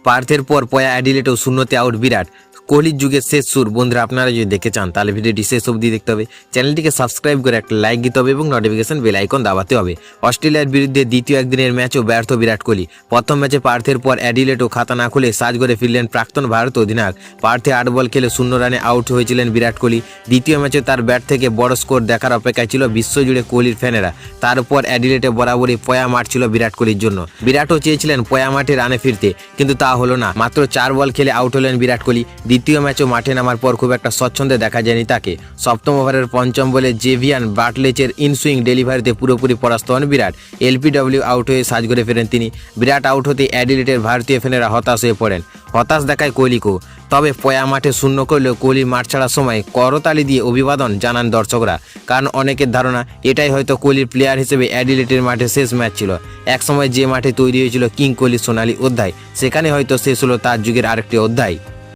পার্থের পর পয়া অ্যাডিলেটেও শূন্যতে আউট বিরাট। কোহলির যুগের শেষ সুর। বন্ধুরা আপনারা যদি দেখতে চান তাহলে ভিডিওটি শেষ অবধি দেখতে হবে, চ্যানেলটিকে সাবস্ক্রাইব করে একটা লাইক দিতে হবে এবং নোটিফিকেশন বেল আইকন দাবাতে হবে। অস্ট্রেলিয়ার বিরুদ্ধে দ্বিতীয় একদিনের ম্যাচও ব্যর্থ বিরাট কোহলি। প্রথম ম্যাচে পার্থের পর অ্যাডিলেটও খাতা না খুলে সাজঘরে ফিরলেন প্রাক্তন ভারত অধিনায়ক। পার্থে 8 বল খেলে 0 রানে আউট হয়েছিলেন বিরাট কোহলি। দ্বিতীয় ম্যাচে তার ব্যাট থেকে বড় স্কোর দেখার অপেক্ষায় ছিল বিশ্বজুড়ে কোহলির ফ্যানেরা। তারপর অ্যাডিলেটে বরাবরই পয়া মাঠ ছিল বিরাট কোহলির জন্য। বিরাটও চেয়েছিলেন পয়া মাঠে রানে ফিরতে, কিন্তু তা হলো না। মাত্র 4 বল খেলে আউট হলেন বিরাট কোহলি। দ্বিতীয় ম্যাচও মাঠে নামার পর খুব একটা স্বচ্ছন্দে দেখা যায়নি তাকে। সপ্তম ওভারের পঞ্চম বলে জেভিয়ান বাটলেচের ইনসুইং ডেলিভারিতে পুরোপুরি পরাস্ত হন বিরাট। এলপিডব্লিউ আউট হয়ে সাজঘরে ফেরেন তিনি। বিরাট আউট হতে অ্যাডিলেটের ভারতীয় ফ্যানেরা হতাশ হয়ে পড়েন। হতাশ দেখায় কোহলিকেও। তবে পয়া মাঠে শূন্য করলেও কোহলি মাঠ ছাড়ার সময় করতালি দিয়ে অভিবাদন জানান দর্শকরা। কারণ অনেকের ধারণা এটাই হয়তো কোহলির প্লেয়ার হিসেবে অ্যাডিলেটের মাঠে শেষ ম্যাচ ছিল। একসময় যে মাঠে তৈরি হয়েছিল কিং কোহলির সোনালী অধ্যায়, সেখানে হয়তো শেষ হলো তার যুগের আরেকটি অধ্যায়।